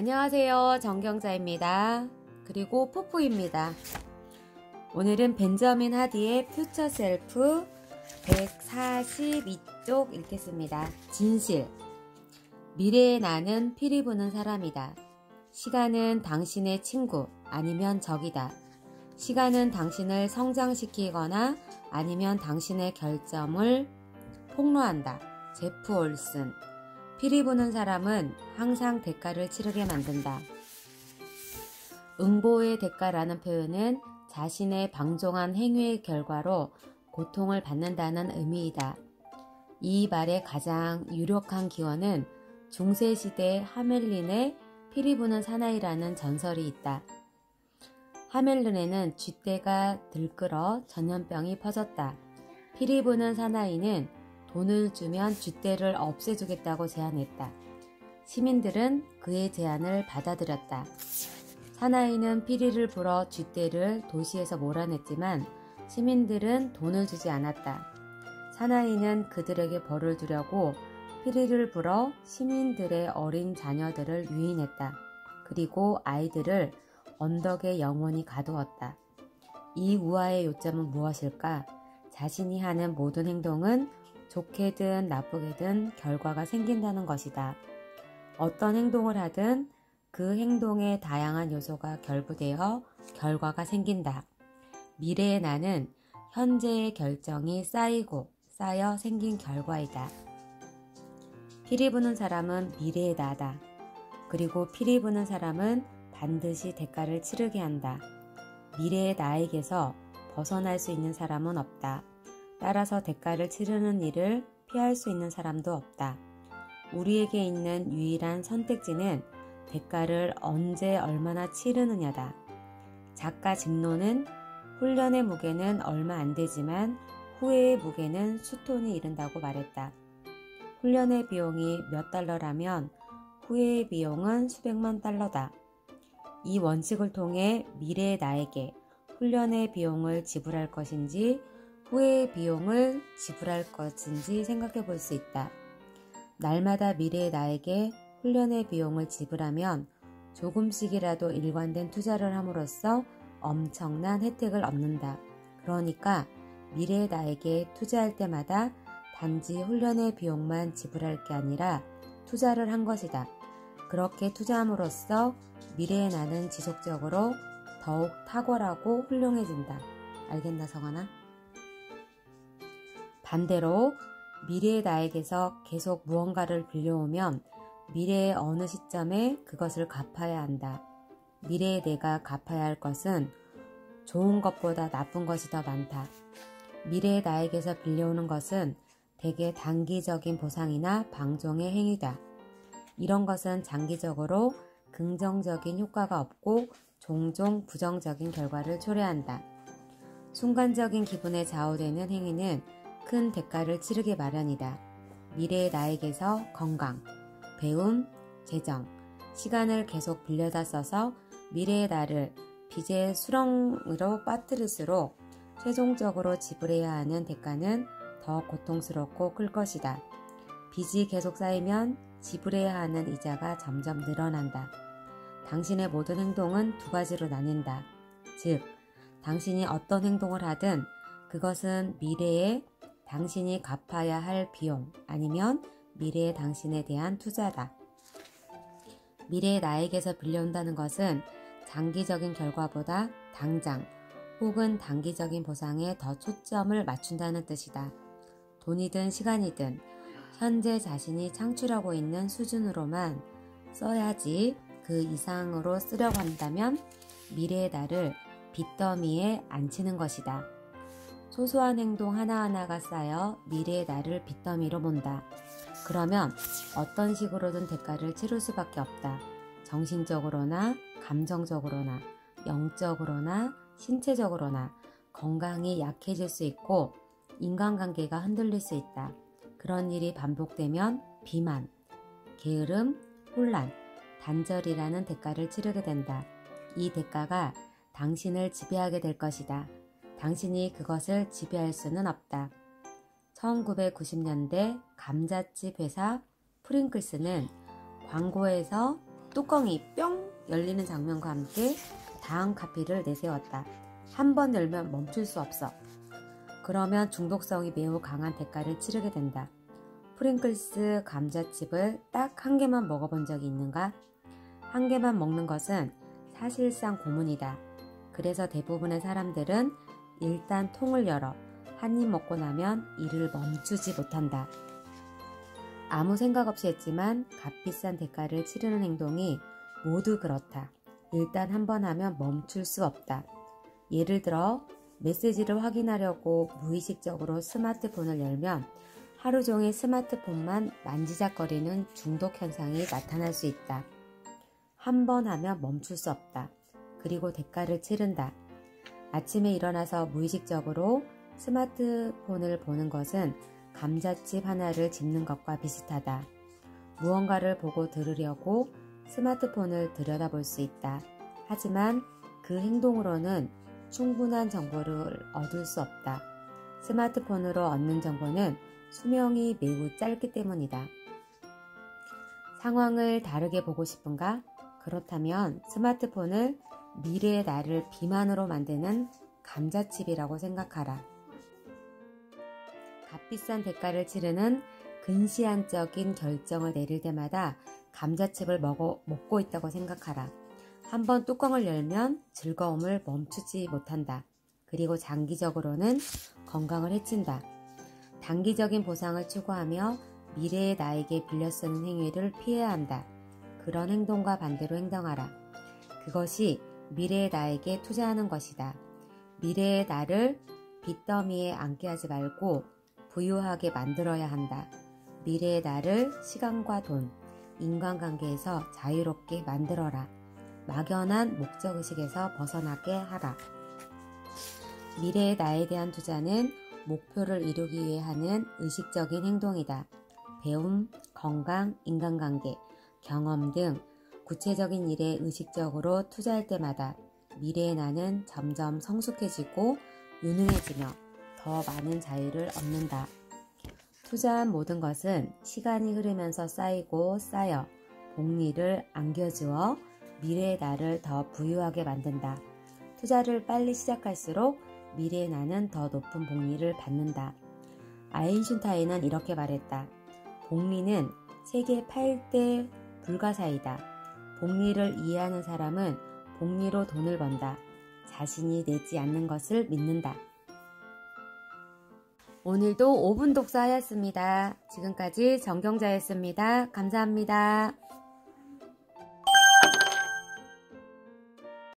안녕하세요. 정경자입니다. 그리고 푸푸입니다. 오늘은 벤저민 하디의 퓨처 셀프 142쪽 읽겠습니다. 진실. 미래의 나는 피리 부는 사람이다. 시간은 당신의 친구 아니면 적이다. 시간은 당신을 성장시키거나 아니면 당신의 결점을 폭로한다. 제프 올슨. 피리 부는 사람은 항상 대가를 치르게 만든다. 응보의 대가라는 표현은 자신의 방종한 행위의 결과로 고통을 받는다는 의미이다. 이 말의 가장 유력한 기원은 중세시대 하멜린의 피리 부는 사나이라는 전설이 있다. 하멜린에는 쥐떼가 들끓어 전염병이 퍼졌다. 피리 부는 사나이는 돈을 주면 쥐떼를 없애주겠다고 제안했다. 시민들은 그의 제안을 받아들였다. 사나이는 피리를 불어 쥐떼를 도시에서 몰아냈지만 시민들은 돈을 주지 않았다. 사나이는 그들에게 벌을 주려고 피리를 불어 시민들의 어린 자녀들을 유인했다. 그리고 아이들을 언덕에 영원히 가두었다. 이 우화의 요점은 무엇일까? 자신이 하는 모든 행동은 좋게든 나쁘게든 결과가 생긴다는 것이다. 어떤 행동을 하든 그 행동의 다양한 요소가 결부되어 결과가 생긴다. 미래의 나는 현재의 결정이 쌓여 생긴 결과이다. 피리 부는 사람은 미래의 나다. 그리고 피리 부는 사람은 반드시 대가를 치르게 한다. 미래의 나에게서 벗어날 수 있는 사람은 없다. 따라서 대가를 치르는 일을 피할 수 있는 사람도 없다. 우리에게 있는 유일한 선택지는 대가를 언제 얼마나 치르느냐다. 작가 짐노는 훈련의 무게는 얼마 안 되지만 후회의 무게는 수톤이 이른다고 말했다. 훈련의 비용이 몇 달러라면 후회의 비용은 수백만 달러다. 이 원칙을 통해 미래의 나에게 훈련의 비용을 지불할 것인지 후회의 비용을 지불할 것인지 생각해 볼 수 있다. 날마다 미래의 나에게 훈련의 비용을 지불하면 조금씩이라도 일관된 투자를 함으로써 엄청난 혜택을 얻는다. 그러니까 미래의 나에게 투자할 때마다 단지 훈련의 비용만 지불할 게 아니라 투자를 한 것이다. 그렇게 투자함으로써 미래의 나는 지속적으로 더욱 탁월하고 훌륭해진다. 알겠나 성환아? 반대로 미래의 나에게서 계속 무언가를 빌려오면 미래의 어느 시점에 그것을 갚아야 한다. 미래의 내가 갚아야 할 것은 좋은 것보다 나쁜 것이 더 많다. 미래의 나에게서 빌려오는 것은 대개 단기적인 보상이나 방종의 행위다. 이런 것은 장기적으로 긍정적인 효과가 없고 종종 부정적인 결과를 초래한다. 순간적인 기분에 좌우되는 행위는 큰 대가를 치르기 마련이다. 미래의 나에게서 건강, 배움, 재정, 시간을 계속 빌려다 써서 미래의 나를 빚의 수렁으로 빠뜨릴수록 최종적으로 지불해야 하는 대가는 더 고통스럽고 클 것이다. 빚이 계속 쌓이면 지불해야 하는 이자가 점점 늘어난다. 당신의 모든 행동은 두 가지로 나뉜다. 즉, 당신이 어떤 행동을 하든 그것은 미래에 당신이 갚아야 할 비용 아니면 미래의 당신에 대한 투자다. 미래의 나에게서 빌려온다는 것은 장기적인 결과보다 당장 혹은 단기적인 보상에 더 초점을 맞춘다는 뜻이다. 돈이든 시간이든 현재 자신이 창출하고 있는 수준으로만 써야지 그 이상으로 쓰려고 한다면 미래의 나를 빚더미에 앉히는 것이다. 소소한 행동 하나하나가 쌓여 미래의 나를 빚더미로 본다. 그러면 어떤 식으로든 대가를 치를 수밖에 없다. 정신적으로나 감정적으로나 영적으로나 신체적으로나 건강이 약해질 수 있고 인간관계가 흔들릴 수 있다. 그런 일이 반복되면 비만, 게으름, 혼란, 단절이라는 대가를 치르게 된다. 이 대가가 당신을 지배하게 될 것이다. 당신이 그것을 지배할 수는 없다. 1990년대 감자칩 회사 프링클스는 광고에서 뚜껑이 뿅 열리는 장면과 함께 다음 카피를 내세웠다. 한 번 열면 멈출 수 없어. 그러면 중독성이 매우 강한 대가를 치르게 된다. 프링글스 감자칩을 딱 한 개만 먹어본 적이 있는가? 한 개만 먹는 것은 사실상 고문이다. 그래서 대부분의 사람들은 일단 통을 열어 한 입 먹고 나면 이를 멈추지 못한다. 아무 생각 없이 했지만 값비싼 대가를 치르는 행동이 모두 그렇다. 일단 한 번 하면 멈출 수 없다. 예를 들어 메시지를 확인하려고 무의식적으로 스마트폰을 열면 하루 종일 스마트폰만 만지작거리는 중독 현상이 나타날 수 있다. 한 번 하면 멈출 수 없다. 그리고 대가를 치른다. 아침에 일어나서 무의식적으로 스마트폰을 보는 것은 감자칩 하나를 집는 것과 비슷하다. 무언가를 보고 들으려고 스마트폰을 들여다볼 수 있다. 하지만 그 행동으로는 충분한 정보를 얻을 수 없다. 스마트폰으로 얻는 정보는 수명이 매우 짧기 때문이다. 상황을 다르게 보고 싶은가? 그렇다면 스마트폰을 미래의 나를 비만으로 만드는 감자칩이라고 생각하라. 값비싼 대가를 치르는 근시안적인 결정을 내릴 때마다 감자칩을 먹고 있다고 생각하라. 한번 뚜껑을 열면 즐거움을 멈추지 못한다. 그리고 장기적으로는 건강을 해친다. 단기적인 보상을 추구하며 미래의 나에게 빌려 쓰는 행위를 피해야 한다. 그런 행동과 반대로 행동하라. 그것이 미래의 나에게 투자하는 것이다. 미래의 나를 빚더미에 앉게 하지 말고 부유하게 만들어야 한다. 미래의 나를 시간과 돈, 인간관계에서 자유롭게 만들어라. 막연한 목적의식에서 벗어나게 하라. 미래의 나에 대한 투자는 목표를 이루기 위해 하는 의식적인 행동이다. 배움, 건강, 인간관계, 경험 등 구체적인 일에 의식적으로 투자할 때마다 미래의 나는 점점 성숙해지고 유능해지며 더 많은 자유를 얻는다. 투자한 모든 것은 시간이 흐르면서 쌓이고 쌓여 복리를 안겨주어 미래의 나를 더 부유하게 만든다. 투자를 빨리 시작할수록 미래의 나는 더 높은 복리를 받는다. 아인슈타인은 이렇게 말했다. 복리는 세계 8대 불가사이다. 복리를 이해하는 사람은 복리로 돈을 번다. 자신이 내지 않는 것을 믿는다. 오늘도 5분 독서하였습니다. 지금까지 정경자였습니다. 감사합니다.